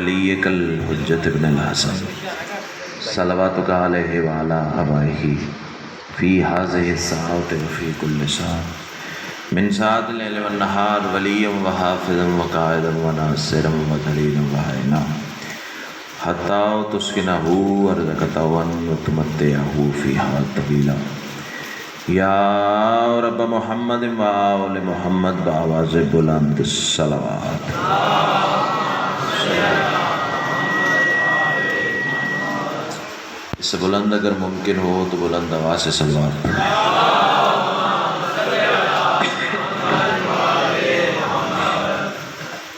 ولیک الحجۃ ابن الحسن صلواتک علیہ وعلی آبائہ فی ہذہ الساعۃ وفی کل ساعۃ من ساعۃ اللیل والنہار ولیا وحافظا وقائدا وناصرا ودلیلا وعینا حتی تسکنہ ارضک طوعا وتمتعہ فیہا طویلا یا رب محمد و آل محمد بآواز بلند الصلوات۔ اس سے بلند اگر ممکن ہو تو بلند آواز سے صلوات پڑھیں۔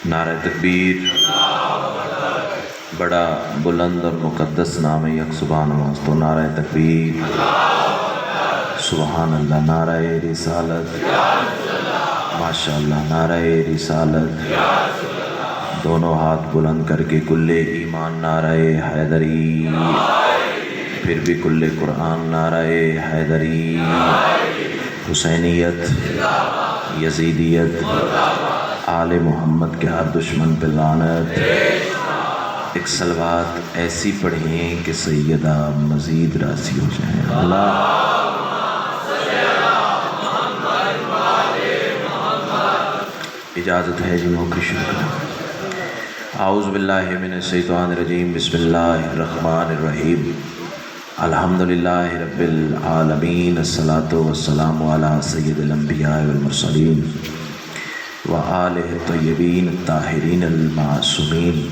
نعرہ تکبیر۔ بڑا بلند اور مقدس نام یک سبحان اللہ، تو نعرہ تکبیر، سبحان اللہ، نعرہ رسالت، ماشاءاللہ، نعرہ رسالت، دونوں ہاتھ بلند کر کے کل ایمان نعرہ حیدری، پھر بھی کل قرآن نعرہ حیدری، حسینیت، یزیدیت، آل محمد کے ہر دشمن پہ لعنت۔ ایک صلوات ایسی پڑھیں کہ سیدہ مزید راضی ہو جائیں۔ اللہ اجازت ہے جنہوں کی شروع کریں۔ اعوذ باللہ من الشیطان الرجیم، بسم اللہ الرحمن الرحیم، الحمدللہ رب العالمین، الصلاۃ والسلام علی سید الانبیاء والمرسلین وآلہ الطیبین الطاہرین المعصومین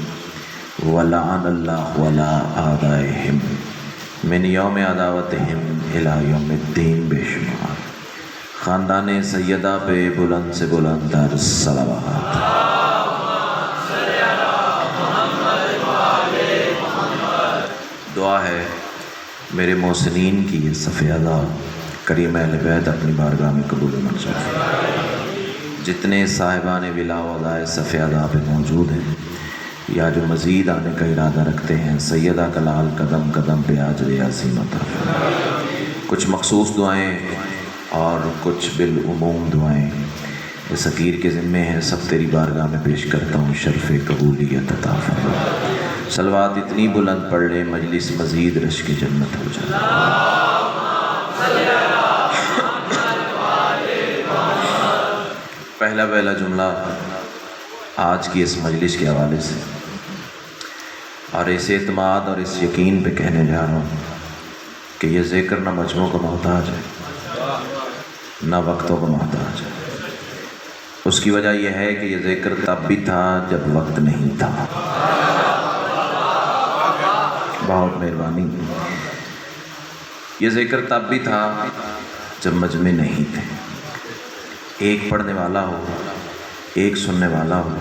ولعن اللہ علی اعدائہم من یوم عداوتہم الی یوم الدین بے شمار۔ خاندان سیدہ پہ بلند سے بلند تر صلوات۔ دعا ہے میرے محسنین کی یہ صف ادا کریم اہل بیت اپنی بارگاہ میں قبول و منظور فرمائے۔ جتنے صاحبان ولا و ادائے صف ادا پہ موجود ہیں یا جو مزید آنے کا ارادہ رکھتے ہیں، سیدہ کا لال قدم قدم پہ اجر عظیم عطا فرمائے۔ کچھ مخصوص دعائیں اور کچھ بالعموم دعائیں اس حقیر کے ذمے ہیں، سب تیری بارگاہ میں پیش کرتا ہوں، شرف قبولیت عطا فرما۔ صلوات اتنی بلند پڑھ لیں مجلس مزید رش کی جنت ہو جائے۔ پہلا جملہ آج کی اس مجلس کے حوالے سے اور اس اعتماد اور اس یقین پہ کہنے جا رہا ہوں کہ یہ ذکر نہ مجموع کا محتاج ہے نہ وقتوں کا محتاج ہے۔ اس کی وجہ یہ ہے کہ یہ ذکر تب بھی تھا جب وقت نہیں تھا۔ بہت مہربانی۔ یہ ذکر تب بھی تھا جب مجمع نہیں تھے، ایک پڑھنے والا ہو ایک سننے والا ہو،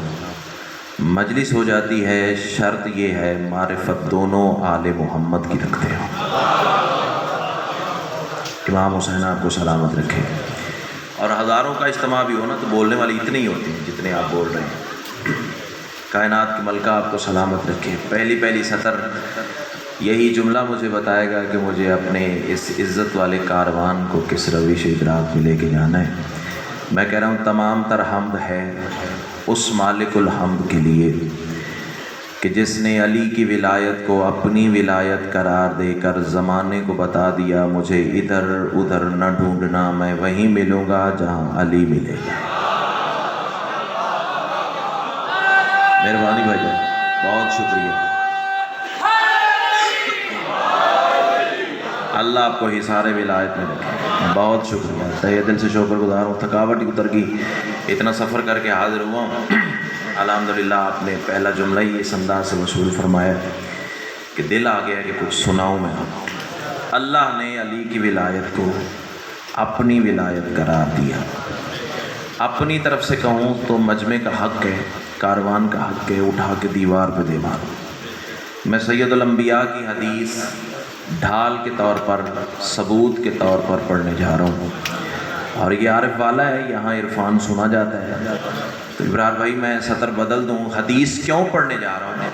مجلس ہو جاتی ہے، شرط یہ ہے معرفت دونوں آل محمد کی رکھتے ہو۔ امام حسین آپ کو سلامت رکھے۔ اور ہزاروں کا اجتماع بھی ہو نا تو بولنے والی اتنی ہی ہوتی ہیں جتنے آپ بول رہے ہیں۔ کائنات کی ملکہ آپ کو سلامت رکھے۔ پہلی سطر یہی جملہ مجھے بتائے گا کہ مجھے اپنے اس عزت والے کاروان کو کس روش ادراک میں لے کے جانا ہے۔ میں کہہ رہا ہوں تمام تر حمد ہے اس مالک الحمد کے لیے کہ جس نے علی کی ولایت کو اپنی ولایت قرار دے کر زمانے کو بتا دیا، مجھے ادھر ادھر نہ ڈھونڈنا، میں وہیں ملوں گا جہاں علی ملے گا۔ مہربانی بھائی جان، بہت شکریہ۔ اللہ آپ کو حصار ولایت میں رکھے، بہت شکریہ، تہہ دل سے شکر گزار ہوں۔ تھکاوٹ اتر گئی، اتنا سفر کر کے حاضر ہوا ہوں۔ الحمدللہ آپ نے پہلا جملہ ہی اس انداز سے وصول فرمایا کہ دل آ گیا کہ کچھ سناؤں میں آپ کو۔ اللہ نے علی کی ولایت کو اپنی ولایت قرار دیا۔ اپنی طرف سے کہوں تو مجمع کا حق ہے، کاروان کا حق ہے، اٹھا کے دیوار پہ دے مارو۔ میں سید الانبیاء کی حدیث ڈھال کے طور پر، ثبوت کے طور پر پڑھنے جا رہا ہوں، اور یہ عارف والا ہے، یہاں عرفان سنا جاتا ہے۔ تو ابرار بھائی میں سطر بدل دوں، حدیث کیوں پڑھنے جا رہا ہوں؟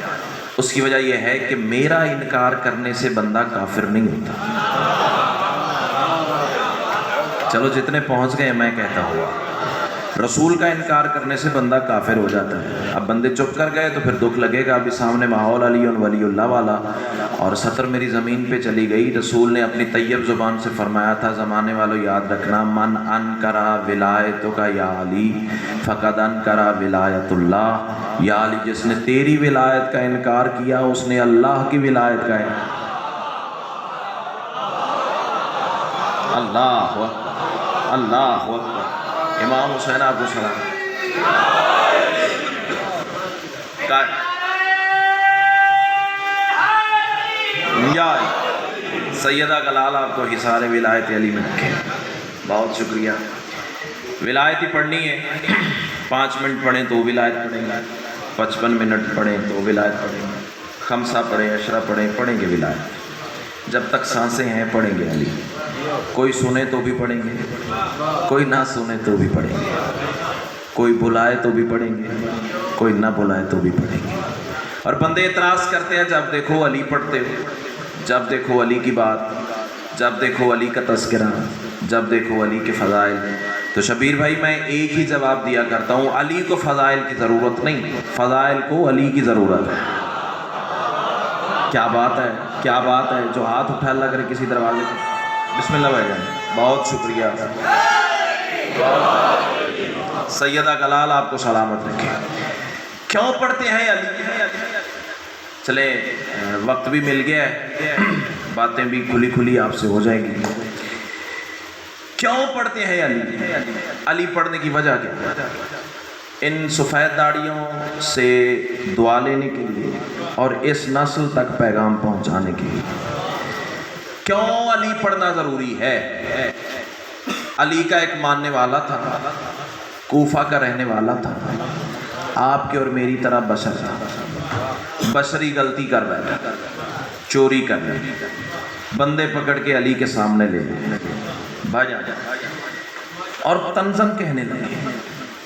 اس کی وجہ یہ ہے کہ میرا انکار کرنے سے بندہ کافر نہیں ہوتا۔ چلو جتنے پہنچ گئے میں کہتا ہوں رسول کا انکار کرنے سے بندہ کافر ہو جاتا ہے. اب بندے چپ کر گئے تو پھر دکھ لگے گا. ابھی سامنے ماحول علی ولی اللہ والا اور سطر میری زمین پہ چلی گئی. رسول نے اپنی طیب زبان سے فرمایا تھا زمانے والوں یاد رکھنا من انکرا ولایتو کا یا علی فقد انکرا ولایت اللہ. یا علی جس نے تیری ولایت کا انکار کیا اس نے اللہ کی ولایت کا انکار. اللہ اللہ امام حسین آپ کو سلام. یا سیدہ کلال آپ کو حصار ولایت علی میں رکھے. بہت شکریہ. ولایت ہی پڑھنی ہے. 5 منٹ پڑھیں تو ولایت پڑھیں گے, 55 منٹ پڑھیں تو ولایت پڑھیں گے, خمسہ پڑھیں عشرہ پڑھیں گے ولایت. جب تک سانسیں ہیں پڑھیں گے علی. کوئی سنے تو بھی پڑھیں گے, کوئی نہ سنے تو بھی پڑھیں گے, کوئی بلائے تو بھی پڑھیں گے, کوئی نہ بلائے تو بھی پڑھیں گے. اور بندے اعتراض کرتے ہیں جب دیکھو علی پڑھتے ہو, جب دیکھو علی کی بات, جب دیکھو علی کا تذکرہ, جب دیکھو علی کے فضائل. تو شبیر بھائی میں ایک ہی جواب دیا کرتا ہوں, علی کو فضائل کی ضرورت نہیں, فضائل کو علی کی ضرورت ہے. کیا بات ہے, کیا بات ہے. جو ہاتھ اٹھا اللہ کرے کسی دروازے کو. بسم اللہ بھائی جان, بہت شکریہ. سیدہ کلال آپ کو سلامت رکھے. کیوں پڑھتے ہیں علی؟ چلے وقت بھی مل گیا ہے, باتیں بھی کھلی کھلی آپ سے ہو جائے گی. کیوں پڑھتے ہیں علی؟ علی پڑھنے کی وجہ کیا؟ ان سفید داڑیوں سے دعا لینے کے لیے اور اس نسل تک پیغام پہنچانے کے لیے. کیوں علی پڑھنا ضروری ہے؟ علی کا ایک ماننے والا تھا, کوفہ کا رہنے والا تھا, آپ کے اور میری طرح بشر تھا. بشری غلطی کر بیٹھا, چوری کرنے, بندے پکڑ کے علی کے سامنے لے گئے بھائی اور تنزن کہنے لگے.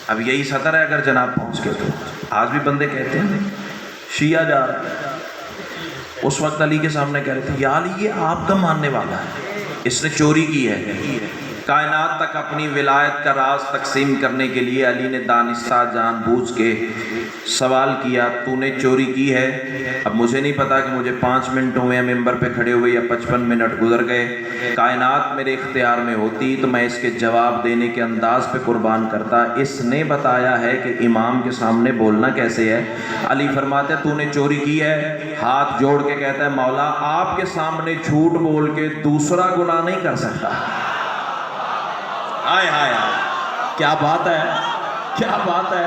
اب یہی سطر ہے اگر جناب پہنچ کے تو آج بھی بندے کہتے ہیں شیعہ جا رہا ہے. اس وقت علی کے سامنے کہہ رہے تھے یا علی یہ آپ کا ماننے والا ہے, اس نے چوری کی ہے. کائنات تک اپنی ولایت کا راز تقسیم کرنے کے لیے علی نے دانستہ جان بوجھ کے سوال کیا تو نے چوری کی ہے. اب مجھے نہیں پتا کہ مجھے 5 منٹ ہوئے ممبر پہ کھڑے ہوئے یا 55 منٹ گزر گئے. کائنات میرے اختیار میں ہوتی تو میں اس کے جواب دینے کے انداز پہ قربان کرتا. اس نے بتایا ہے کہ امام کے سامنے بولنا کیسے ہے. علی فرماتے تو نے چوری کی ہے, ہاتھ جوڑ کے کہتا ہے مولا آپ کے سامنے جھوٹ بول کے دوسرا گناہ نہیں کر سکتا. ہائے ہائے ہائے, کیا بات ہے, کیا بات ہے.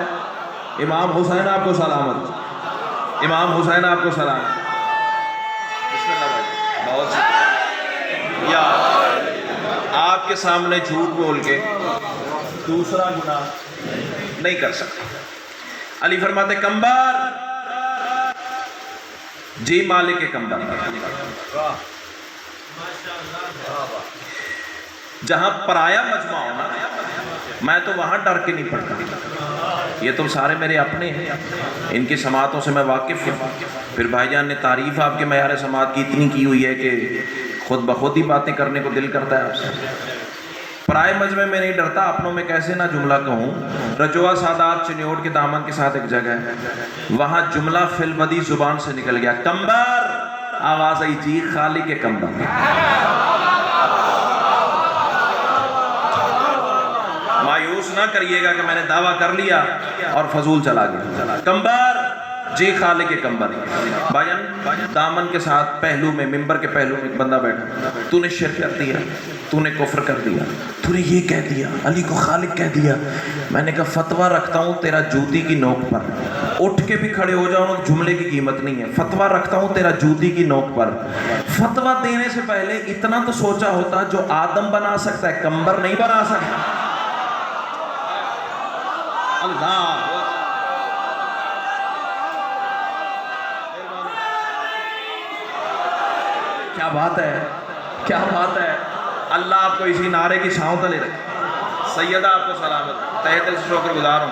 امام حسین آپ کو سلامت, امام حسین آپ کو سلامت. بسم اللہ بھائی, بہت شکریہ. یا آپ کے سامنے جھوٹ بول کے دوسرا گناہ نہیں کر سکتے. علی فرماتے کمبر, جی مالک کمبر. جہاں پرایا مجمع ہونا میں تو وہاں ڈر کے نہیں پڑھتا. یہ تو سارے میرے اپنے ہیں, ان کی سماعتوں سے میں واقف ہوں. پھر بھائی جان نے تعریف آپ کے معیار سماعت کی اتنی کی ہوئی ہے کہ خود بخود ہی باتیں کرنے کو دل کرتا ہے آپ سے. پرائے مجمع میں نہیں ڈرتا, اپنوں میں کیسے نہ جملہ کہوں. رجوع سادات چنیوٹ کے دامن کے ساتھ ایک جگہ ہے, وہاں جملہ فی البدی زبان سے نکل گیا کمبر. آواز آئی چیخ خالق کے کمبر. مایوس نہ کریے گا کہ میں نے دعویٰ کر لیا اور فضول چلا گیا. کمبر, جی خالق کمبر. بھائیان دامن کے ساتھ پہلو میں, ممبر کے پہلو میں ایک بندہ بیٹھا. تو نے شرک کر دیا, تو نے کفر کر دیا, تو نے یہ کہہ دیا, علی کو خالق کہہ دیا. میں نے کہا فتویٰ رکھتا ہوں تیرا جوتی کی نوک پر. اٹھ کے بھی کھڑے ہو جاؤ, جملے کی قیمت نہیں ہے. فتویٰ رکھتا ہوں تیرا جوتی کی نوک پر. فتویٰ دینے سے پہلے اتنا تو سوچا ہوتا جو آدم بنا سکتا ہے کمبر نہیں بنا سکتا. اللہ, کیا بات ہے, کیا بات ہے. اللہ آپ کو اسی نعرے کی چھاؤں تلے رکھے. سیدہ آپ کو سلامت. تہہ دل سے شکر گزار ہوں,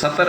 70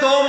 2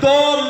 2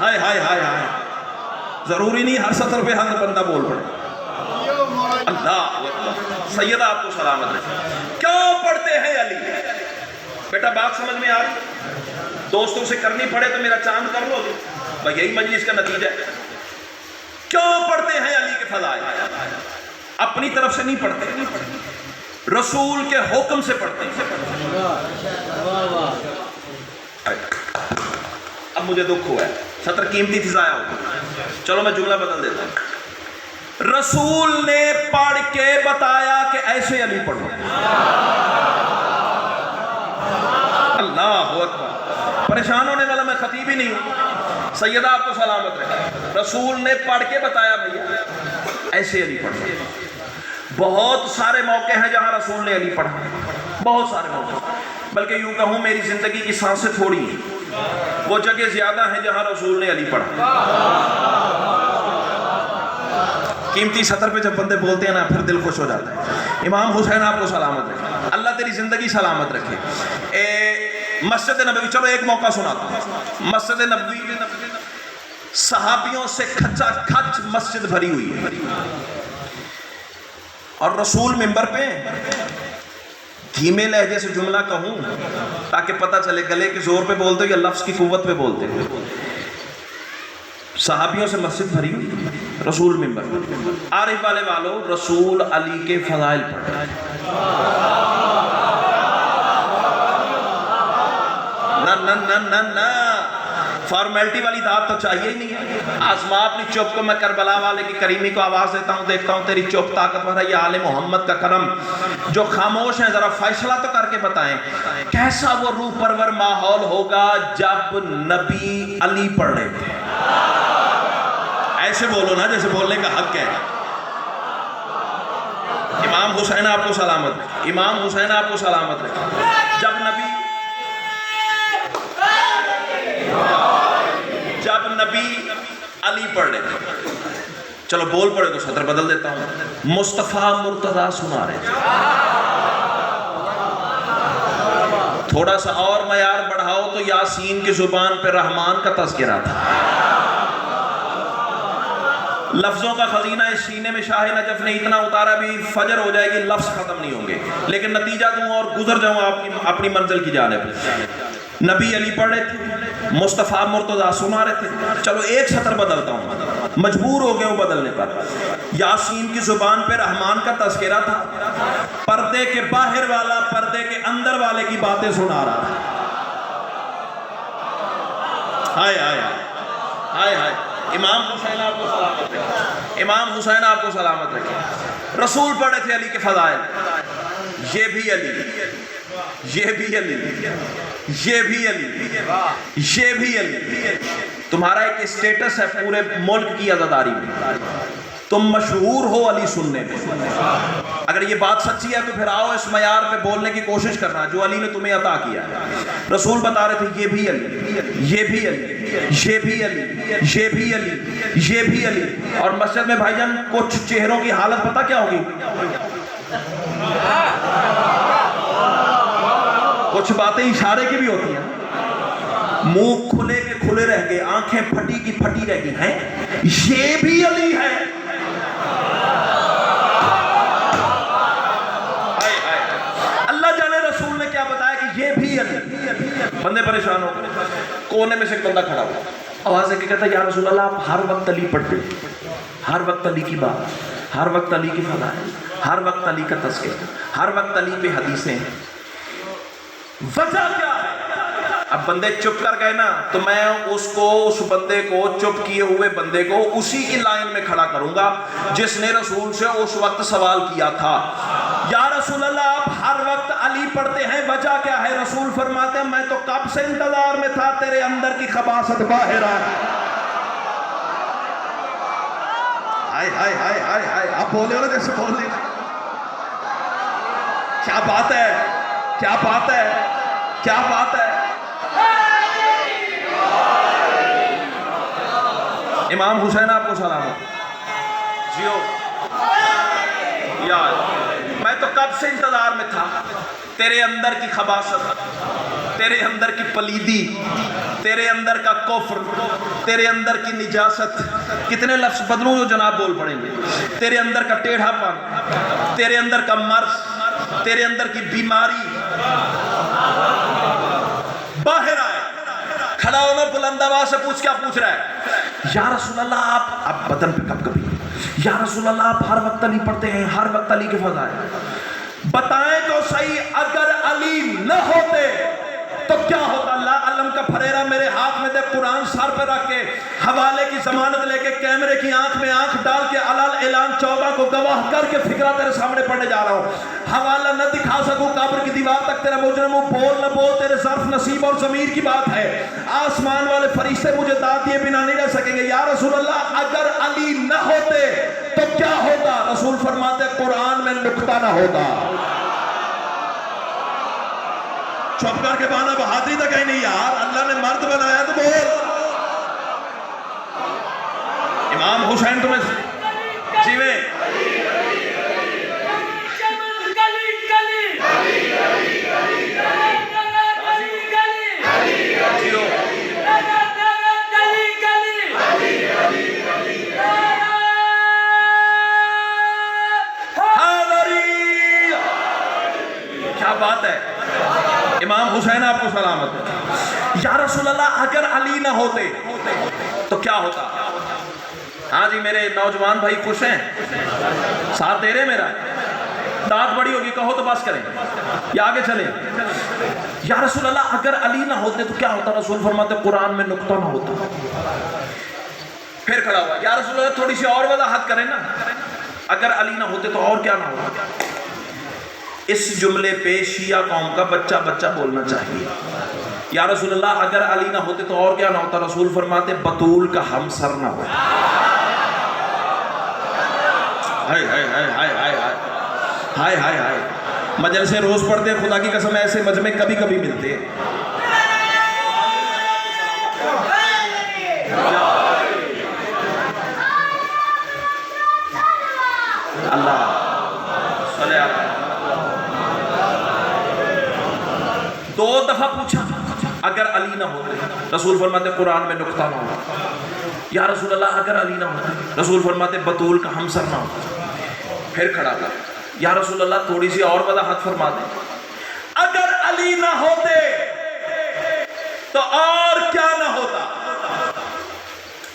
ہائے ہائے ہائے ہائے، ضروری نہیں ہر سطر پہ ہر بندہ بول پڑے. اللہ اکبر. سیدہ آپ کو سلامت رہے. کیوں پڑھتے ہیں علی؟ بیٹا بات سمجھ میں آ رہی؟ دوستوں سے کرنی پڑے تو میرا چاند کر لو گے بھائی، یہی مجلس کا نتیجہ ہے. کیوں پڑھتے ہیں علی کے فضائل؟ اپنی طرف سے نہیں پڑھتے، رسول کے حکم سے پڑھتے ہیں. اب مجھے دکھ ہوا ہے، سطر قیمتی تھی ضائع ہو گئی. چلو میں جملہ بدل دیتا ہوں. رسول نے پڑھ کے بتایا کہ ایسے علی پڑھو. اللہ اکبر. پریشان ہونے والا میں خطیب ہی نہیں ہوں. سیدہ آپ کو سلامت رہے. رسول نے پڑھ کے بتایا بھیا ایسے علی پڑھو. بہت سارے موقع ہیں جہاں رسول نے علی پڑھا، بہت سارے موقع، بلکہ یوں کہوں میری زندگی کی سانسیں تھوڑی ہیں، وہ جگہ زیادہ ہیں جہاں رسول نے علی پڑھا. قیمتی سطر پہ جب بندے بولتے ہیں نا پھر دل خوش ہو جاتا ہے. امام حسین آپ کو سلامت رکھے، اللہ تیری زندگی سلامت رکھے. مسجد نبوی، چلو ایک موقع سناتا ہوں. مسجد نبوی صحابیوں سے کھچا کھچ مسجد بھری ہوئی ہے، اور رسول منبر پہ دھیمے لہجے سے جملہ کہوں تاکہ پتہ چلے گلے کے زور پہ بولتے ہو یا لفظ کی قوت پہ بولتے ہو. صحابیوں سے مسجد بھری ہوئی، رسول منبر پہ. عارف والے والوں، رسول علی کے فضائل پڑھ رہے ہیں. نہ فارمیلٹی والی داد تو چاہیے ہی نہیں. آزما اپنی چپ کو. میں کربلا والے کی کریمی کو آواز دیتا ہوں، دیکھتا ہوں تیری چپ طاقتور ہے. یہ آل محمد کا کرم. جو خاموش ہیں ذرا فیصلہ تو کر کے بتائیں کیسا وہ روح پرور ماحول ہوگا جب نبی علی پڑھ رہے تھے. ایسے بولو نا جیسے بولنے کا حق ہے. امام حسین آپ کو سلامت رکھے، امام حسین آپ کو سلامت رکھے. جب نبی علی پڑھ رہے تھے، چلو بول پڑے تو سطر بدل دیتا ہوں. مصطفیٰ مرتضیٰ سنا رہے تھے. تھوڑا سا اور معیار بڑھاؤ تو یاسین کی زبان پہ رحمان کا تذکرہ تھا. لفظوں کا خزینہ اس سینے میں شاہ نجف نے اتنا اتارا بھی فجر ہو جائے گی لفظ ختم نہیں ہوں گے، لیکن نتیجہ دوں اور گزر جاؤں اپنی منزل کی جانب. نبی علی پڑھ رہے تھے، مصطفیٰ مرتضیٰ سنا رہے تھے. چلو ایک سطر بدلتا ہوں، مجبور ہو گئے ہوں بدلنے پر. یاسین کی زبان پہ رحمان کا تذکرہ تھا، پردے کے باہر والا پردے کے اندر والے کی باتیں سنا رہا تھا. ہائے ہائے ہائے ہائے. امام حسین آپ کو سلامت رکھے، امام حسین آپ کو سلامت رکھے. رسول پڑھے تھے علی کے فضائل. یہ بھی علی، یہ بھی علی، یہ بھی علی، یہ بھی علی. تمہارا ایک اسٹیٹس ہے پورے ملک کی عزاداری میں، تم مشہور ہو علی سننے میں. اگر یہ بات سچی ہے تو پھر آؤ اس معیار پہ بولنے کی کوشش کرنا جو علی نے تمہیں عطا کیا ہے. رسول بتا رہے تھے یہ بھی علی، یہ بھی علی، یہ بھی علی، یہ بھی علی، یہ بھی علی. اور مسجد میں بھائی جان کچھ چہروں کی حالت پتہ کیا ہوگی؟ کچھ باتیں اشارے کی بھی ہوتی ہیں. منہ کھلے کے کھلے رہ گئے، آنکھیں پھٹی کی پھٹی رہ گئی ہیں. یہ بھی علی ہے. اللہ جانے رسول نے کیا بتایا کہ یہ بھی علی. بندے پریشان ہو گئے. کونے میں سے ایک بندہ کھڑا ہوا، آواز ہے کہ کہتا یا رسول اللہ آپ ہر وقت علی پڑھتے، ہر وقت علی کی بات، ہر وقت علی کی فضائل، ہر وقت علی کا تذکرہ، ہر وقت علی پہ حدیثیں، وجہ کیا ہے؟ اب بندے چپ کر گئے نا تو میں اس بندے کو چپ کیے ہوئے بندے کو اسی کی لائن میں کھڑا کروں گا جس نے رسول سے اس وقت سوال کیا تھا یا رسول اللہ آپ ہر وقت علی پڑھتے ہیں، وجہ کیا ہے؟ رسول فرماتے ہیں میں تو کب سے انتظار میں تھا تیرے اندر کی خباثت باہر آئے. ہائے ہائے ہائے ہائے ہائے. آپ بولے ہو نا جیسے بول رہے. کیا بات ہے، کیا بات ہے، کیا بات ہے. امام حسین آپ کو سلامت. جیو یار میں تو کب سے انتظار میں تھا تیرے اندر کی خباثت، تیرے اندر کی پلیدی، تیرے اندر کا کفر، تیرے اندر کی نجاست، کتنے لفظ بدلوں جو جناب بول پڑیں گے، تیرے اندر کا ٹیڑھا پن، تیرے اندر کا مرض، تیرے اندر کی بیماری باہر آئے. کھڑا ہونا بلند آواز سے پوچھ، کیا پوچھ رہا ہے؟ یا رسول اللہ آپ بدن پہ کب کبھی، یا رسول اللہ آپ ہر وقت علی پڑھتے ہیں، ہر وقت علی کے فضائل بتائیں تو صحیح. اگر علی نہ ہوتے تو کیا ہوتا؟ اللہ علم کا پھریرا میرے ہاتھ میں دے، قرآن سر پہ رکھ کے حوالے کی ضمانت لے کے کیمرے کی آنکھ میں آنکھ ڈال کے علال اعلان 14 کو گواہ کر کے فکرہ تیرے سامنے پڑھنے جا رہا ہوں. حوالہ نہ دکھا سکوں قبر کی دیوار تک تیرا مجرم ہوں، بول نہ بول، تیرے ظرف نصیب اور ضمیر کی بات ہے. آسمان والے فرشتے مجھے داد دیے بنا نہیں رہ سکیں گے. یا رسول اللہ اگر علی نہ ہوتے تو کیا ہوتا؟ رسول فرماتے قرآن میں نکتہ نہ ہوتا. چھپ کر کے بانا بہادری تک ہی نہیں یار، اللہ نے مرد بنایا تو بول. امام حسین تمہیں جیوے کیا بات ہے. امام حسین آپ کو سلامت ہے. یا رسول اللہ اگر علی نہ ہوتے تو کیا ہوتا؟ ہاں جی میرے نوجوان بھائی خوش ہیں، ساتھ دے رہے میرا؟ داد بڑی ہوگی کہو تو بس کریں یا آگے چلیں. یا رسول اللہ اگر علی نہ ہوتے تو کیا ہوتا؟ رسول فرماتے قرآن میں نقطہ نہ ہوتا. پھر کھڑا ہوا، یا رسول اللہ تھوڑی سی اور وضاحت کریں نا، اگر علی نہ ہوتے تو اور کیا نہ ہوتا؟ اس جملے پہ شیعہ قوم کا بچہ بچہ بولنا چاہیے. یا رسول اللہ اگر علی نہ ہوتے تو اور کیا نہ ہوتا؟ رسول فرماتے بطول کا ہم سر نہ ہوتا. ہائے ہائے ہائے ہائے ہائے ہائے ہائے ہائے. مجلسیں روز پڑھتے ہیں، خدا کی قسم ایسے مجمع کبھی کبھی ملتے ہیں. اللہ صلی اللہ. 2 دفعہ پوچھا اگر علی نہ ہوتے، رسول فرماتے قرآن میں نقطہ نہ ہوتا. یا رسول اللہ اگر علی نہ ہوتے، رسول فرماتے بطول کا ہم سر نہ ہوتا. پھر کھڑا تھا، یا رسول اللہ تھوڑی سی اور وضاحت فرما دیں، اگر علی نہ ہوتے تو اور کیا نہ ہوتا؟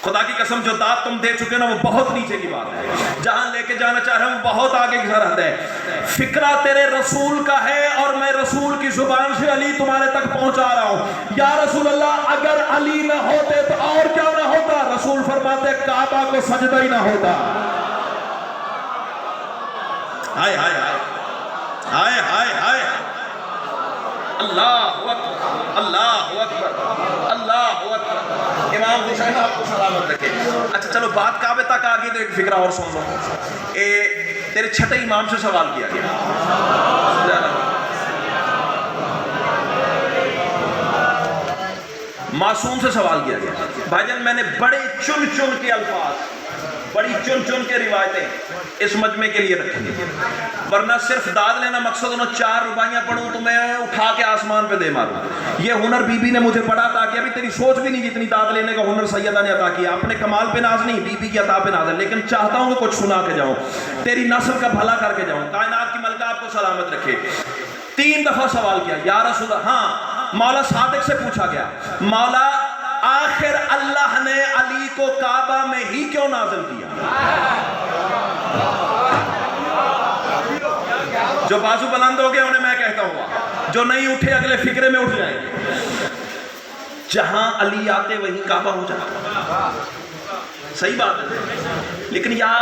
خدا کی قسم جو داد تم دے چکے نا وہ بہت نیچے کی بات ہے. جہاں لے کے جانا چاہ رہے ہیں وہ بہت آگے کی سرحد ہے. فکرہ تیرے رسول کا ہے اور میں رسول کی زبان سے علی تمہارے تک پہنچا رہا ہوں. یا رسول اللہ اگر علی نہ ہوتے تو اور کیا نہ ہوتا؟ رسول فرماتے کعبہ کو سجدہ ہی نہ ہوتا. ہائے ہائے ہائے ہائے ہائے ہائے. اللہ اکبر اللہ اکبر اللہ اکبر. امام حسین آپ کو سلامت رکھے. اچھا چلو بات کعبے تک آگئی تو ایک فکرہ اور سن لو. تیرے چھٹے امام سے سوال کیا گیا، معصوم سے سوال کیا گیا. بھائی جان میں نے بڑے چن چن کے الفاظ، بڑی چن چن کے روایتیں اس مجمع کے لیے رکھی ہیں، ورنہ صرف داد لینا مقصد انہوں 4 رباعیاں پڑھوں تو میں اٹھا کے آسمان پہ دے ماروں. یہ ہنر بی بی نے مجھے پڑھا تھا کہ ابھی تیری سوچ بھی نہیں جتنی داد لینے کا ہنر سیدہ نے عطا کیا. اپنے کمال پہ ناز نہیں، بی بی کی عطا پہ ناز ہے، لیکن چاہتا ہوں کہ کچھ سنا کے جاؤں، تیری نسل کا بھلا کر کے جاؤں. کائنات کی ملکہ آپ کو سلامت رکھے. 3 دفعہ سوال کیا، یا رسول اللہ. ہاں مولا صادق سے پوچھا گیا، مولا آخر اللہ نے علی کو کعبہ میں ہی کیوں نازل کیا؟ جو بازو بلند ہو گئے انہیں میں کہتا ہوں، جو نہیں اٹھے اگلے فکرے میں اٹھ جائیں گے. جہاں علی آتے وہیں کعبہ ہو جاتا. صحیح بات ہے، لیکن یا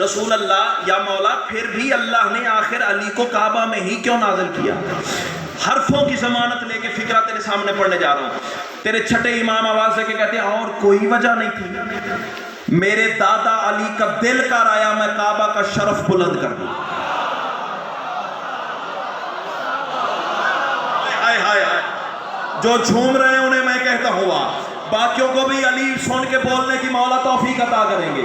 رسول اللہ یا مولا پھر بھی اللہ نے آخر علی کو کعبہ میں ہی کیوں نازل کیا؟ حرفوں کی ضمانت لے کے فکرہ تیرے سامنے پڑھنے جا رہا ہوں. تیرے چھٹے امام آواز دے کے کہتے ہیں اور کوئی وجہ نہیں تھی. میرے دادا علی کا دل کر آیا میں کعبہ کا شرف بلند کر دوں. جو جھوم رہے ہیں انہیں میں کہتا ہوا، باقیوں کو بھی علی سن کے بولنے کی مولا توفیق عطا کریں گے.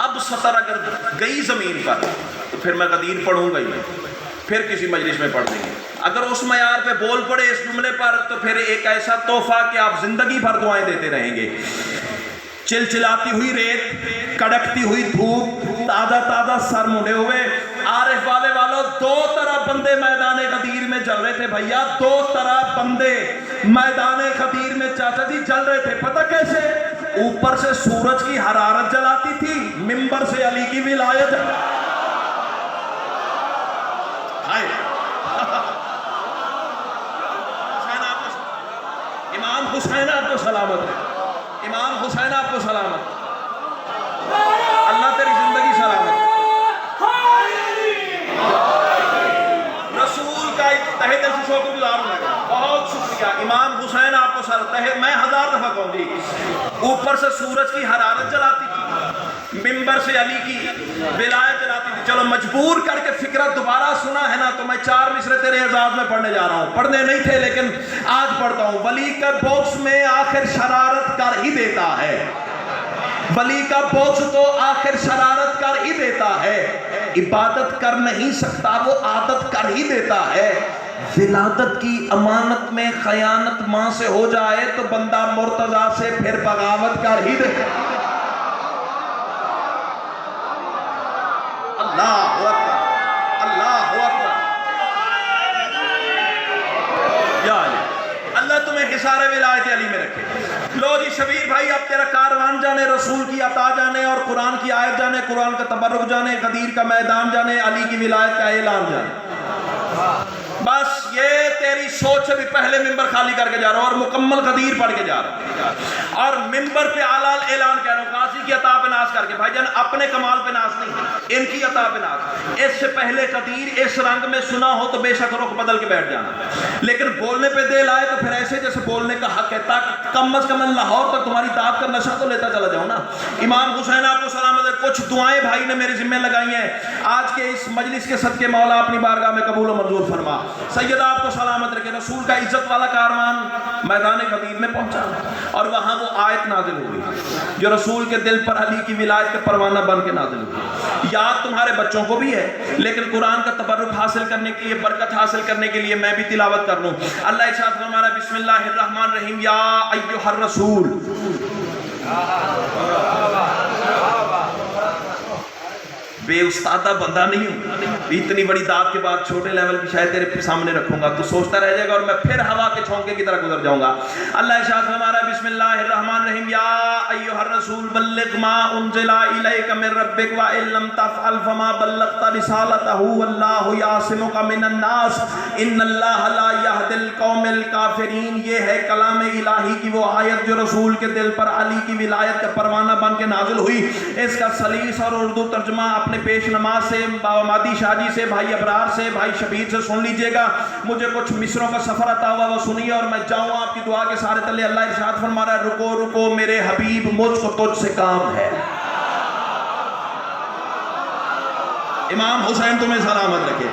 اب سطر اگر گئی زمین پر تو پھر میں غدیر پڑھوں گا ہی نہیں، پھر کسی مجلس میں پڑھ دیں گے۔ اگر اس معیار پہ بول پڑے اس جملے پر تو پھر ایک ایسا تحفہ کہ آپ زندگی بھر دعائیں دیتے رہیں گے۔ چلچلاتی ہوئی ریت، کڑکتی ہوئی دھوپ، تازہ تازہ سر مڑے ہوئے، عارف والوں دو طرح بندے میدان غدیر میں جل رہے تھے بھیا، دو طرح بندے میدان غدیر میں چاچا جی جل رہے تھے۔ پتہ کیسے؟ اوپر سے سورج کی حرارت جلاتی تھی، منبر سے علی کی ولایت امام حسین آپ کو سلامت ہے، امام حسین آپ کو سلامت، اللہ تیری زندگی سلامت۔ رسول کا تہہ دل سے شکر گزار ہوں، بہت شکریہ امام حسین آپ کو سلامت۔ میں 1000 دفعہ کہوں گی، اوپر سے سورج کی حرارت جلاتی تھی، منبر سے علی کی ولایت جلاتی تھی۔ چلو مجبور کر کے فکرہ دوبارہ سنا ہے نا تو میں 4 مصرے تیرے اعزاز میں پڑھنے جا رہا ہوں، پڑھنے نہیں تھے لیکن آج پڑھتا ہوں۔ ولی کا باکس میں آخر شرارت کر ہی دیتا ہے، ولی کا باکس تو آخر شرارت کر ہی دیتا ہے، عبادت کر نہیں سکتا وہ عادت کر ہی دیتا ہے۔ ولادت کی امانت میں خیانت ماں سے ہو جائے تو بندہ مرتضیٰ سے پھر بغاوت کر ہی دیتا ہے۔ اللہ اکبر، اللہ اکبر، یا علی، اللہ تمہیں حصار ولایت علی میں رکھے۔ لو جی شبیر بھائی، اب تیرا کاروان جانے، رسول کی عطا جانے اور قرآن کی آیت جانے، قرآن کا تبرک جانے، غدیر کا میدان جانے، علی کی ولایت کا اعلان جانے۔ بس یہ تیری سوچ سے بھی پہلے ممبر خالی کر کے جا رہا ہوں اور مکمل غدیر پڑھ کے جا رہا ہوں، اور ممبر پہ اعلان اعلان کہہ رہا ہوں، قاضی کی عطا پہ ناز کر کے۔ بھائی جان اپنے کمال پہ ناز نہیں، ان کی عطا پہ ناز۔ اس سے پہلے غدیر اس رنگ میں سنا ہو تو بے شک رخ بدل کے بیٹھ جانا، لیکن بولنے پہ دل آئے تو پھر ایسے جیسے بولنے کا حق ہے، تاکہ کم از کم لاہور تک تمہاری داد کا نشہ تو لیتا چلا جاؤں نا۔ امام حسین آپ کو سلامت ہے۔ کچھ دعائیں بھائی نے میرے ذمہ لگائی ہیں، آج کے اس مجلس کے صدقے مولا اپنی بارگاہ میں قبول و منظور فرما۔ سید آپ کو سلامت رکھے۔ رسول کا عزت والا کاروان میدان غدیر میں پہنچا اور وہاں وہ آیت نازل ہوئی جو رسول کے دل پر علی کی ولایت کا پروانہ بن کے نازل ہوئی۔ یاد تمہارے بچوں کو بھی ہے لیکن قرآن کا تبرک حاصل کرنے کے لیے، برکت حاصل کرنے کے لیے میں بھی تلاوت کر لوں۔ اللہ ارشاد فرما رہا ہے، بسم اللہ الرحمن الرحیم، یا ایھا الرسول۔ بے استادہ بندہ نہیں ہوں، اتنی بڑی داد کے بعد چھوٹے لیول کی شاید تیرے سامنے رکھوں گا تو سوچتا رہ جائے گا اور میں پھر ہوا کے چھونکے کی طرح گزر جاؤں گا۔ اللہ ارشاد فرما رہا ہے، بسم اللہ الرحمن الرحیم، یا ایھا الرسول بلغ ما انزل الیک من ربک وان لم تفعل فما بلغت رسالتہ واللہ یعصمک من الناس ان اللہ لا یہدی القوم الکافرین۔ یہ ہے کلام الہی کی وہ آیت جو رسول کے دل پر علی کی ولایت کا پروانہ بن کے نازل ہوئی۔ اس کا سلیس اور اردو ترجمہ اپنے پیش نماز سے، مادی شاہ جی سے، بھائی ابرار سے، بھائی شبیر سے سن لیجئے گا۔ مجھے کچھ مصروں کا سفر عطا ہوا وہ سنیے اور میں جاؤں آپ کی دعا کے سارے تلے۔ اللہ ارشاد فرما رہا ہے، رکو رکو میرے حبیب، مجھ کو تجھ سے کام ہے۔ امام حسین تمہیں سلامت رکھے۔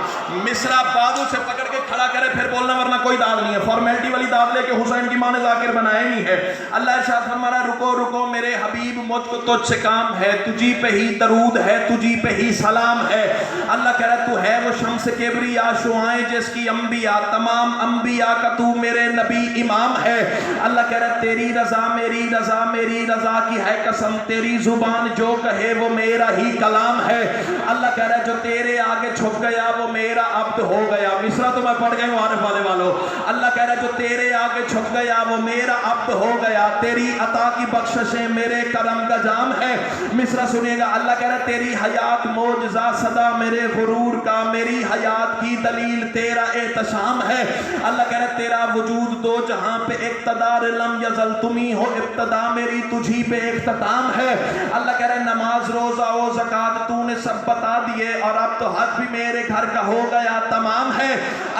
مصرع بازو سے پکڑ کے کھڑا کرے پھر بولنا، ورنہ کوئی داد نہیں ہے۔ فارمیلٹی والی داد لے کے حسین کی ماں نے ذاکر بنایا نہیں ہے۔ اللہ ارشاد فرما رہا ہے، رکو رکو میرے حبیب، مجھ کو تجھ سے کام ہے، تجھی پہ ہی درود ہے، تجھی پہ ہی سلام ہے۔ اللہ کہہ رہا ہے، تو ہے وہ شمس کبریا شعاع جس کی انبیاء، تمام انبیاء کا تو میرے نبی امام ہے۔ اللہ کہہ رہا ہے، تیری رضا میری رضا، میری رضا کی ہے قسم، تیری زبان جو کہے وہ میرا ہی کلام ہے۔ اللہ کہہ رہا ہے، جو تیرے آگے چھپ گیا وہ میرا عبد ہو گیا۔ مصرع تو میں پڑھ گئی ہوں عارف والے والوں۔ اللہ کہہ رہا ہے، جو تیرے آگے چھپ گیا وہ میرا عبد ہو گیا، تیری عطا کی بخششیں میرے کرم کا جام ہے۔ مصرع سنیے گا، اللہ کہہ رہا ہے، تیری حیات معجزہ صدا میرے غرور کا، میری حیات کی دلیل تیرا احتشام ہے۔ اللہ کہہ رہا ہے، تیرا وجود دو جہاں پہ اقتدار لم یزل، تمہیں ہو ابتدا میری تجھی پہ اختتام ہے۔ اللہ کہہ رہا ہے، نماز روزہ و زکوٰۃ تو نے سب بتا دیے اور اب تو حج بھی میرے گھر کا ہو گیا تمام ہے۔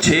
6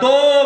2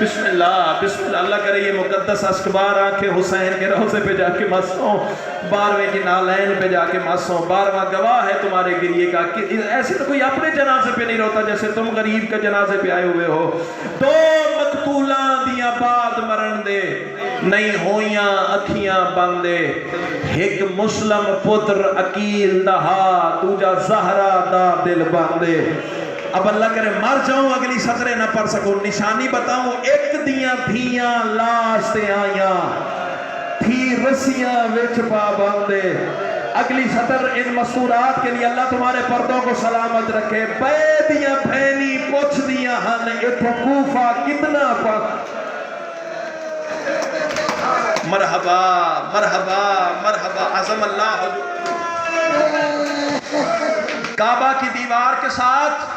بسم اللہ اللہ کرے یہ مقدس اشکبار آنکھیں حسین کے روضے پہ جا کے مسوں، 12ویں کی نالین پہ جا کے مسوں، 12واں گواہ ہے تمہارے گریے کا. ایسے تو کوئی اپنے جنازے پہ نہیں روتا جیسے تم غریب کے جنازے پہ آئے ہوئے ہو. 2 مقتولاں دیاں بعد مرن دے نہیں ہویاں اکھیاں بندے، ایک مسلم پتر عقیل دہا دوجا زہرا دا دل باندے. اب اللہ کرے مر جاؤں اگلی سطریں نہ پڑھ سکوں، نشانی بتاؤں. ایک دیاں دھیاں لاش تے آیاں تھی رسیاں وچ پا باندے. اگلی سطر ان مستورات کے لیے اللہ تمہارے پردوں کو سلامت رکھے. بے دیاں بھینی پوچھ دیاں ہن اتھو کوفہ کتنا پاک. مرحبا مرحبا مرحبا عظم اللہ. کعبہ کی دیوار کے ساتھ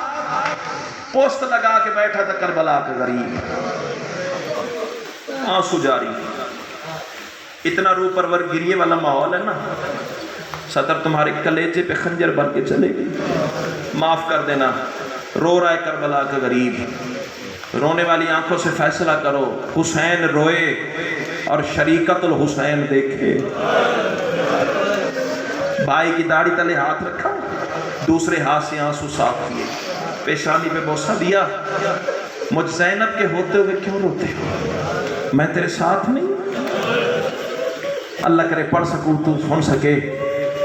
پوسٹ لگا کے بیٹھا تھا کربلا کا غریب، آنسو جاری. اتنا روح پرور گریے والا ماحول ہے نا. صدر تمہارے کلیجے پہ خنجر بن کے چلے گی. معاف کر دینا. رو رہا ہے کربلا کا غریب. رونے والی آنکھوں سے فیصلہ کرو. حسین روئے اور شریکت الحسین دیکھے. بھائی کی داڑھی تلے ہاتھ رکھا، دوسرے ہاتھ سے آنسو صاف کیے، پیشانی پہ بوسہ دیا. مجھ زینب کے ہوتے ہوئے کیوں روتے ہو؟ میں تیرے ساتھ نہیں. اللہ کرے پڑھ سکوں تو سن سکے.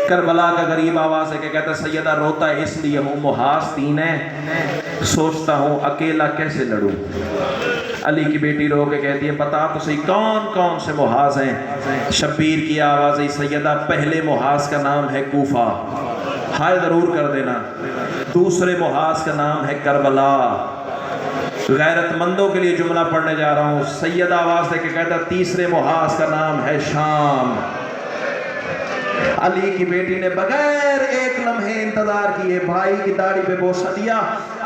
کربلا کا غریب آواز ہے کہ کہتا ہے سیدہ روتا ہے اس لیے ہوں محاذ 3 ہے، سوچتا ہوں اکیلا کیسے لڑوں. علی کی بیٹی رو کے کہتی ہے بتا تو صحیح کون کون سے محاذ ہیں. شبیر کی آواز ہے سیدہ پہلے محاذ کا نام ہے کوفہ، ہائے ضرور کر دینا. دوسرے محاذ کا نام ہے کربلا. غیرت مندوں کے لیے جملہ پڑھنے جا رہا ہوں. سید آواز دے کے کہتا تیسرے محاذ کا نام ہے شام. علی کی بیٹی نے بغیر ایک لمحے انتظار کیے بھائی کی داڑھی پہ بوسہ دیا.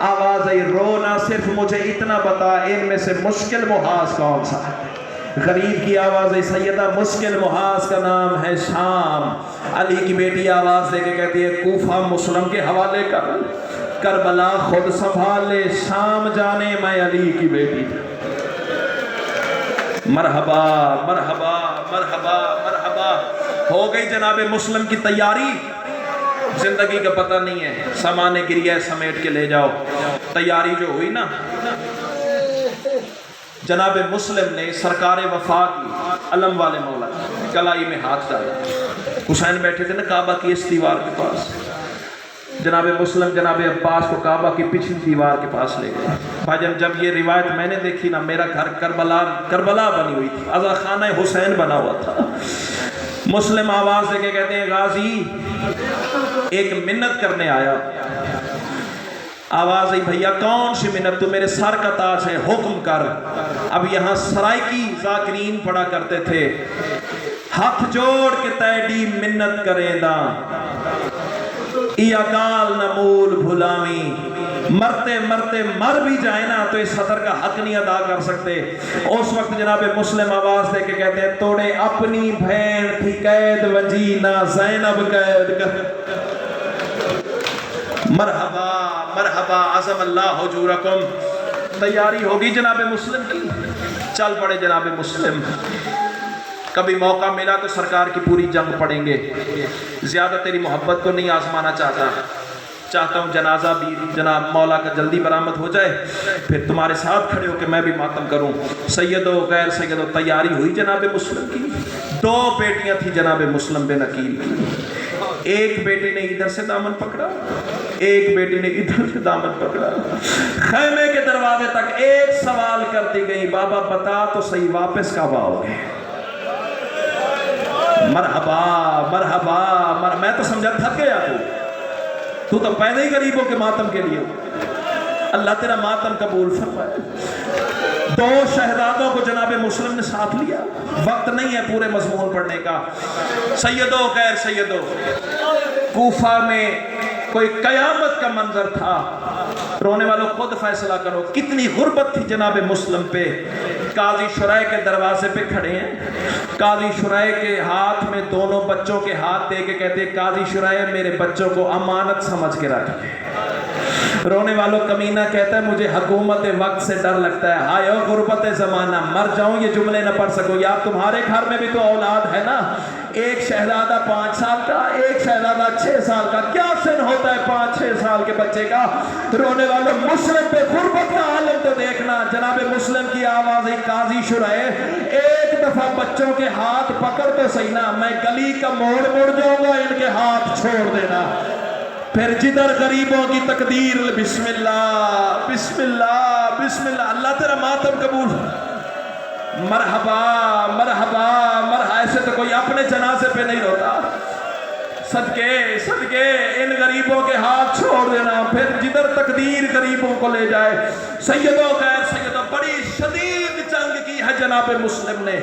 آواز آئی رونا صرف مجھے اتنا بتا ان میں سے مشکل محاذ کون سا ہے. غریب کی آواز ہے سیدہ مشکل محاذ کا نام ہے شام. علی کی بیٹی آواز دے کے کہتی ہے کوفہ مسلم کے حوالے کر، کربلا خود سنبھالے، شام جانے میں علی کی بیٹی. مرحبا مرحبا مرحبا مرحبا. ہو گئی جناب مسلم کی تیاری. زندگی کا پتہ نہیں ہے، سامان گریہ سمیٹ کے لے جاؤ. تیاری جو ہوئی نا، جناب مسلم نے سرکار وفا کی علم والے مولا کلائی میں ہاتھ ڈالا. حسین بیٹھے تھے نا کعبہ کی اس دیوار کے پاس. جناب مسلم جناب عباس کو کعبہ کی پچھلی دیوار کے پاس لے گئے. بھائی جب یہ روایت میں نے دیکھی نا، میرا گھر کربلا بنی ہوئی تھی، عزا خانہ حسین بنا ہوا تھا. مسلم آواز دے کے کہتے ہیں غازی ایک منت کرنے آیا. آواز آئی بھیا کون سی منت؟ تو میرے سر کا تاج ہے، حکم کر. اب یہاں سرائکی ذاکرین پڑھا کرتے تھے ہاتھ جوڑ کے تیڈی منت کریں دا ای اکال نمول بھلاویں. مرتے مرتے مر بھی جائے نا تو اس سطر کا حق نہیں ادا کر سکتے. اس وقت جناب مسلم آواز دے کے کہتے ہیں توڑے اپنی بہن تھی قید وجینا زینب قید کر. مرحبا مرحبا عظم اللہ حجورکم. تیاری ہوگی جناب مسلم کی. چل پڑے جناب مسلم. کبھی موقع ملا تو سرکار کی پوری جنگ پڑیں گے. زیادہ تیری محبت کو نہیں آزمانا چاہتا ہوں جنازہ بھی جناب مولا کا جلدی برآمد ہو جائے، پھر تمہارے ساتھ کھڑے ہو کے میں بھی ماتم کروں. سیدو غیر سیدو تیاری ہوئی جناب مسلم کی. 2 بیٹیاں تھیں جناب مسلم بن عقیل کی. ایک بیٹی نے ادھر سے دامن پکڑا، ایک بیٹی نے ادھر سے دامن پکڑا. خیمے کے دروازے تک ایک سوال کرتی گئی بابا بتا تو صحیح واپس کب آؤ گے؟ مرحبا مرحبا میں تو سمجھا تھک گیا تو پیدا ہی غریبوں کے ماتم کے لیے. اللہ تیرا ماتم قبول فرمائے. 2 شہزادوں کو جناب مسلم نے ساتھ لیا. وقت نہیں ہے پورے مضمون پڑھنے کا. سیدو غیر سیدو کوفہ میں کوئی قیامت کا منظر تھا. رونے والوں خود فیصلہ کرو کتنی غربت تھی جناب مسلم پہ. قاضی شرائع کے دروازے پہ کھڑے ہیں. قاضی شرائع کے ہاتھ میں دونوں بچوں کے ہاتھ دے کے کہتے ہیں قاضی شرائع میرے بچوں کو امانت سمجھ کے رکھ. رونے والوں کمینہ کہتا ہے مجھے حکومت وقت سے ڈر لگتا ہے، ہائے او غربت زمانہ، مر جاؤں یہ جملے نہ پڑھ سکوں. یا تمہارے گھر میں بھی تو اولاد ہے نا، ایک شہزادہ 5 سال کا، ایک شہزادہ 6 سال کا، کیا سن ہوتا ہے 5-6 سال کے بچے کا؟ رونے والوں مسلم پہ غربت کا عالم تو دیکھنا. جناب مسلم کی آواز ایک قاضی شرائے، ایک دفعہ بچوں کے ہاتھ پکڑ تو صحیح نا، میں گلی کا موڑ مڑ جاؤں گا، ان کے ہاتھ چھوڑ دینا. پھر جدھر غریبوں کی تقدیر، بسم اللہ بسم اللہ بسم اللہ، اللہ تیرا ماتم قبول. مرحبا مرحبا مرحبا. ایسے تو کوئی اپنے جنازے پہ نہیں روتا. صدقے صدقے ان غریبوں کے ہاتھ چھوڑ دینا. پھر جدھر تقدیر غریبوں کو لے جائے. سیدوں غیر سیدوں بڑی شدید جنگ کی ہے جناب مسلم نے.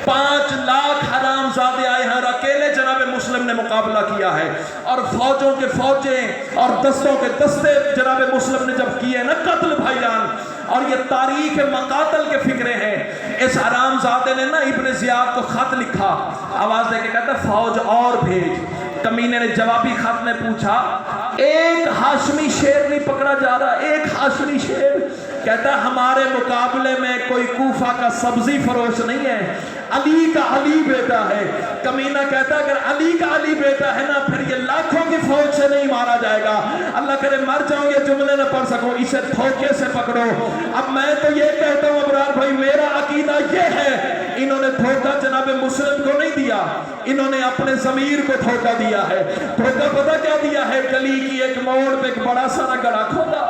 5 لاکھ حرام زادے آئے ہیں اور اکیلے جناب مسلم نے مقابلہ کیا ہے. اور فوجوں کے فوجیں اور دستوں کے دستے جناب مسلم نے جب کیے نا قتل بھائی جان، اور یہ تاریخ مقاتل کے فکرے ہیں. اس حرام زادے نے نا ابن زیاد کو خط لکھا، آواز دے کے کہتا فوج اور بھیج. کمینے نے جوابی خط میں پوچھا ایک ہاشمی شیر نہیں پکڑا جا رہا، ایک ہاشمی شیر. کہتا ہمارے مقابلے میں کوئی کوفہ کا سبزی فروش نہیں ہے، علی کا علی بیٹا ہے. کمینہ کہتا اگر علی کا علی بیٹا ہے نا پھر یہ لاکھوں کی فوج سے نہیں مارا جائے گا. اللہ کرے مر جاؤں یہ جملے نہ پڑھ سکوں، اسے دھوکے سے پکڑو. اب میں تو یہ کہتا ہوں ابرار بھائی، میرا عقیدہ یہ ہے انہوں نے دھوکہ جناب مسلم کو نہیں دیا، انہوں نے اپنے ضمیر کو دھوکہ دیا ہے. دھوکہ پتہ کیا دیا ہے؟ گلی کی ایک موڑ پہ ایک بڑا سارا گڑھا کھودا،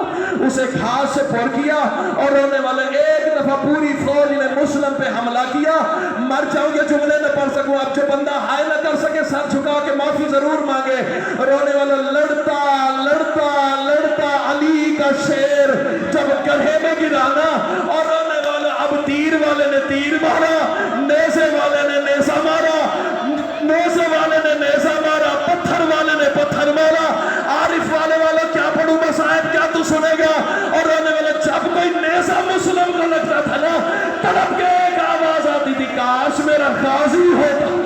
اسے گھاس سے پھوڑ کیا اور رونے والے ایک دفعہ پوری فوج نے مسلم پہ حملہ کیا. مر جاؤں یہ جملے نہ پڑھ سکوں. اب جو بندہ ہائے نہ کر سکے سر جھکا کے معافی ضرور مانگے. رونے والا لڑتا لڑتا لڑتا علی کا شیر جب گڑھے میں گرانا، اور رونے والا اب تیر والے نے تیر مارا، نیزے والے نے نیزہ مارا، نیزے والے نے نیزہ مارا، پتھر والے نے پتھر مارا. عارف والے والا کیا پڑھوں بس آیت کیا تو سنے گا. اور رونے والا جب کوئی نیزہ مسلم کو لگتا تھا نا تڑپ کے ایک آواز آتی تھی کاش میرا غازی ہوتا.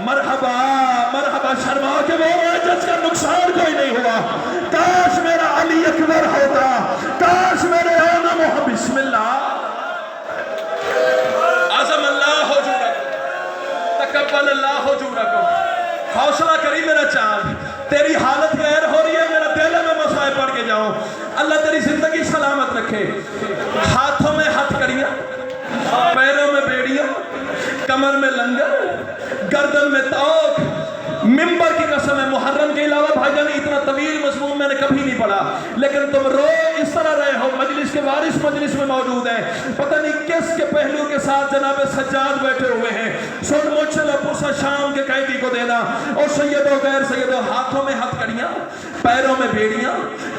مرحبا مرحبا. شرما کے وہ ہے جس کا نقصان کوئی نہیں ہوا. کاش میرا علی اکبر ہوتا، کاش میرے آنا محمد. بسم اللہ. عظم اللہ حجورکم، تقبل اللہ حجورکم. حوصلہ کری میرا چاند، تیری حالت غیر ہو رہی ہے، میرا دل ہے میں مسائل پڑھ کے جاؤں. اللہ تیری زندگی سلامت رکھے. ہاتھوں میں ہتھ کڑیاں، پیروں میں بیڑیاں، کمر میں لنگر، گردن میں توق. ممبر کی قسم ہے محرم کے علاوہ بھائی جان اتنا طویل مضمون میں نے کبھی نہیں پڑھا، لیکن تم رو اس طرح رہے ہو مجلس کے وارث مجلس میں موجود ہیں، پتہ نہیں کس کے پہلو کے ساتھ جناب سجاد بیٹھے ہوئے ہیں. سن مجھ سے پرسا شام کے قیدی کو دینا. اور سیدوں غیر سیدوں ہاتھوں میں ہتھ کڑیاں، پیروں میں بیڑیاں،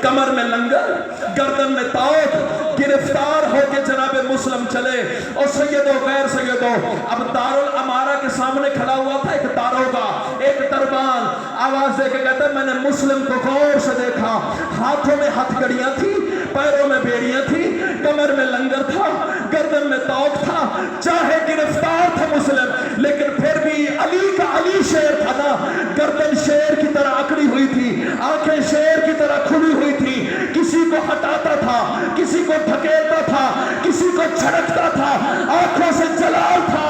کمر میں لنگر، گردن میں توق، گرفتار ہو کے جناب مسلم چلے. اور سیدوں غیر سیدوں اب دارالامارہ کے سامنے کھڑا ہوا تھا ایک داروغہ، ایک دربان. آواز دے کے کہتا ہے میں نے مسلم کو غور سے دیکھا، ہاتھوں میں ہتھ کڑیاں تھی، پیروں میں بیڑیاں تھی، کمر میں لنگر تھا، گردن میں توق تھا. چاہے گرفتار تھا مسلم لیکن پھر بھی علی کا علی شیر تھا نا. گردن شیر کی طرح اکڑی ہوئی تھی، آنکھیں شیر کی طرح کھلی ہوئی تھی. کسی کو ہٹاتا تھا، کسی کو دھکیلتا تھا، کسی کو چھڑکتا تھا، آنکھوں سے جلال تھا.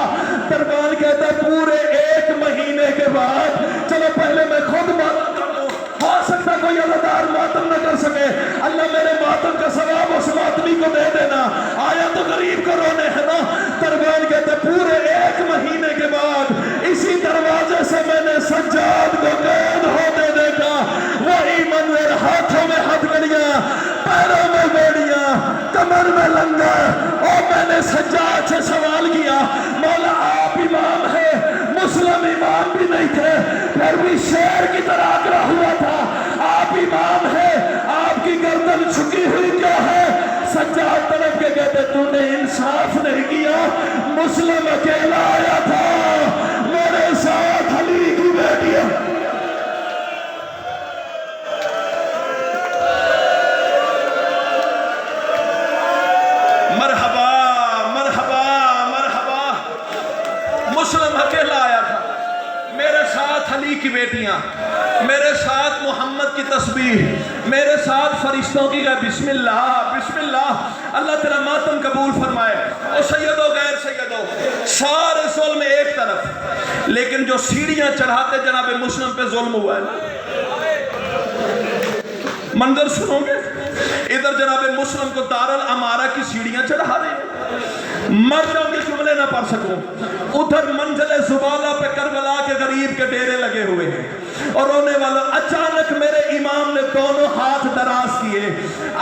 دربان کہتا ہے پورے 1 مہینے کے بعد، چلو پہلے میں خود ماتم کر لوں، ہو سکتا کوئی اللہ دار ماتم نہ کر سکے. اللہ میرے ماتم کا ثواب اس ماتمی کو دے دینا، آیا تو غریب کو رونے ہے نا. دربان کہتا ہے پورے 1 مہینے کے بعد اسی دروازے سے میں نے سجاد کو قید ہوتے دیکھا. وہی منظر، ہاتھوں میں ہتھ کڑیاں، پیروں میں بیڑیاں، کمر میں لنگر. اور میں نے سجاد سے سوال کیا مولا آپ امام ہے، مسلم امام بھی نہیں تھے پھر بھی شیر کی طرح اکڑا ہوا تھا. آپ امام ہے، آپ کی گردن جھکی ہوئی کیا ہے؟ سجاد طرف کے کہتے تو نے انصاف نہیں کیا، مسلم اکیلا آیا تھا، میرے ساتھ علی کی بیٹیاں. مرحبا مرحبا مرحبا. مسلم اکیلا آیا تھا، میرے ساتھ علی علی کی بیٹیاں، میرے ساتھ محمد کی تسبیح، میرے ساتھ فرشتوں کی گئے بسم اللہ بسم اللہ، اللہ تیرا ماتم قبول فرمائے۔ او سیدو غیر سیدو، سارے ظلم ایک طرف، لیکن جو سیڑھیاں چڑھاتے جناب مسلم پہ ظلم ہوا ہے۔ منظر سنو گے، ادھر جناب مسلم کو دارالامارہ کی سیڑھیاں چڑھا رہے ہیں، مر جاؤں گے جملے نہ پڑھ سکوں، ادھر منزل زبالہ پہ کربلا کے غریب کے ڈیرے لگے ہوئے ہیں، اور رونے والا اچانک میرے امام نے دونوں ہاتھ دراز کیے،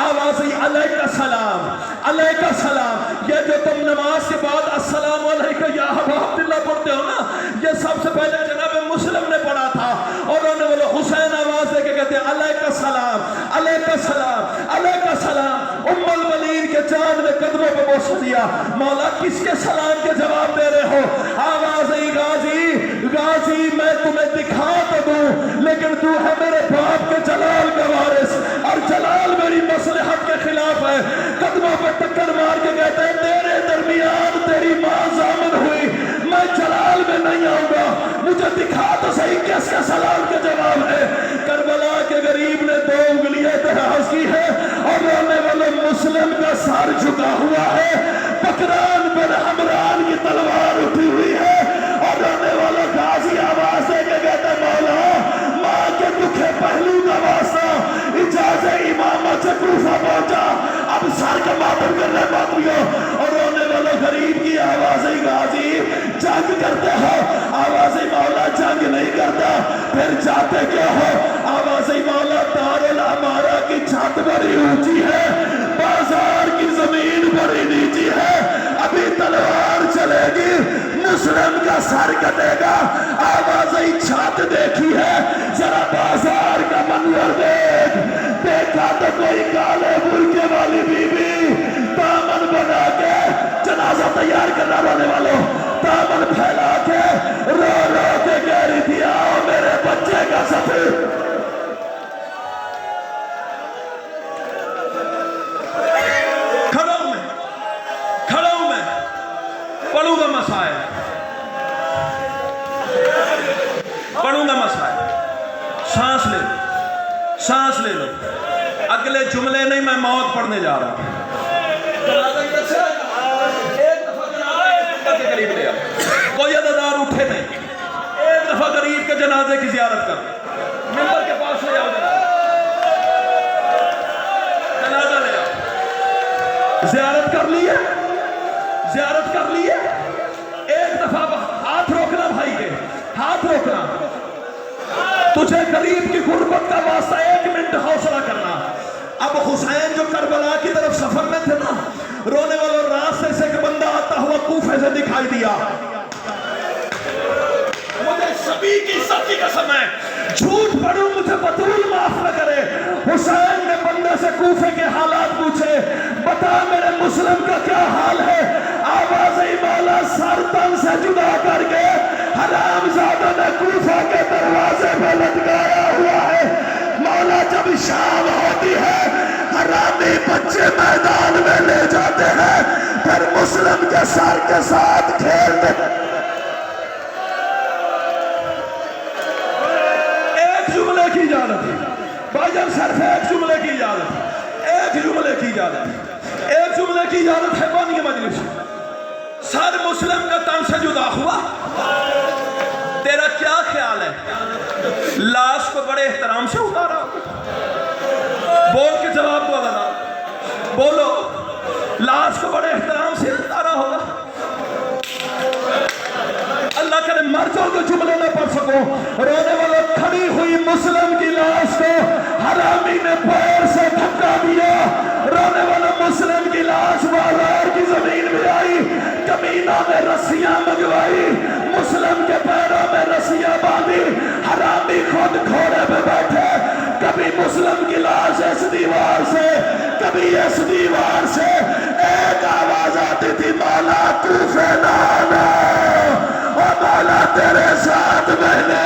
آوازی علیکہ السلام علیکہ السلام۔ یہ جو تم نماز کے بعد السلام علیکہ یا ابا عبداللہ پڑھتے ہو نا، یہ سب سے پہلے جناب مسلم نے پڑھا تھا، اور رونے والا حسین آواز دے کے کہتے ہیں علیکہ السلام علیکہ السلام علیکہ السلام۔ ام المنین کے چاند نے قدموں پہ بوس دیا، مولا کس کے سلام کے جواب دے رہے ہو؟ آواز غازی غازی میں تمہیں دکھا تو دوں، لیکن تو ہے میرے باپ کے جلال کا وارث، اور جلال میری مصلحت کے خلاف ہے۔ قدموں پہ ٹکر مار کے کہتے ہیں تیرے درمیان تیری ماں ضامن ہوئی، میں جلال میں نہیں آؤں گا، مجھے دکھا تو صحیح کس کے سلام کے جواب ہے۔ کربلا کے غریب نے دو انگلیاں دراز کی ہے، اور رونے والے مسلم کا سر جھکا ہوا ہے، بکران بن عمران کی تلوار اٹھی ہوئی ہے، اور رونے والا غازی آواز دے کے کہتا مولا ماں کے دکھے پہلو کا واسطہ اجازت امامت سے کوفہ پہنچا، اب سر کا ماتم کر رہے باتیوں۔ اور رونے والا غریب کی آواز غازی جنگ کرتے ہو؟ آواز مولا جنگ نہیں کرتا، پھر جاتے کیا ہو؟ آواز مولا دارالامارہ کی چھت بڑی اونچی ہے، بازار کی زمین بڑی نیچی ہے، ابھی تلوار چلے گی مسلم کا سر کٹے گا۔ آواز چھت دیکھی ہے، ذرا بازار کا منظر دیکھ، دیکھا تو کوئی کالے برقعے والی بی بی دامن بنا کے جنازہ تیار کرنا، رونے والوں دامن پھیلا کے رو رو کے کہہ رہی تھی آؤ میرے بچے کا سفر۔ کھڑا ہوں میں پڑھوں گا مسائل، پڑھوں گا مسائل، سانس لے لو سانس لے لو، اگلے جملے نہیں میں موت پڑھنے جا رہا ہوں۔ قریب لے آؤ، کوئی عددار اٹھے نہیں، ایک دفعہ غریب کے جنازے کی زیارت کر، ممبر کے پاس لے آؤ، جنازہ لے آؤ، زیارت کر لیے زیارت کر لیے، ایک دفعہ ہاتھ روکنا بھائی کے، ہاتھ روکنا، تجھے غریب کی غربت کا واسطہ ایک منٹ حوصلہ کرنا۔ اب حسین جو کربلا کی طرف سفر میں تھے نا، رونے والوں راستے سے ایک بندہ آتا ہوا کوفے سے دکھائی دیا، مجھے سبھی کی سب کی قسم ہے جھوٹ پڑھوں مجھے بطول معاف نہ کرے، حسین نے بندے سے کوفے کے حالات پوچھے، بتا میرے مسلم کا کیا حال ہے؟ آواز مولا سر تن سے جدا کر کے حرام زادہ نے کوفہ کے دروازے پہ لٹکایا ہوا ہے، مولا جب شام ہوتی ہے حرامی بچے میدان میں لے جاتے ہیں، پھر مسلم کے سر کے ساتھ کھیلتے ہیں۔ ایک جملے کی اجازت ہے بھائی جان، صرف ایک جملے کی اجازت ہے، ایک جملے کی اجازت ہے، ایک جملے کی اجازت ہے بانی مجلس۔ سر مسلم کا تن سے جدا ہوا، تیرا کیا خیال ہے لاش کو بڑے احترام سے اتارا؟ بول کے جواب دو ذرا، بولو، لاش کو بڑے احترام سے اتارا ہوگا؟ اللہ کرے مر جاؤ تو جملے نہ پڑھ سکو۔ رونے والا کھڑی ہوئی مسلم کی لاش کو حرامی نے پیر سے دھکا دیا، رونے والا مسلم کی لاش بازار کی زمین میں آئی، کمینہ نے رسیاں منگوائی، مسلم کے پیروں میں رسیاں باندھی، حرامی خود گھوڑے پہ بیٹھے، کبھی مسلم کی لاش اس دیوار سے کبھی اس دیوار سے، ایک آواز آتی تھی مولا کوفے نہ آنا، اور مولا تیرے ساتھ میں نے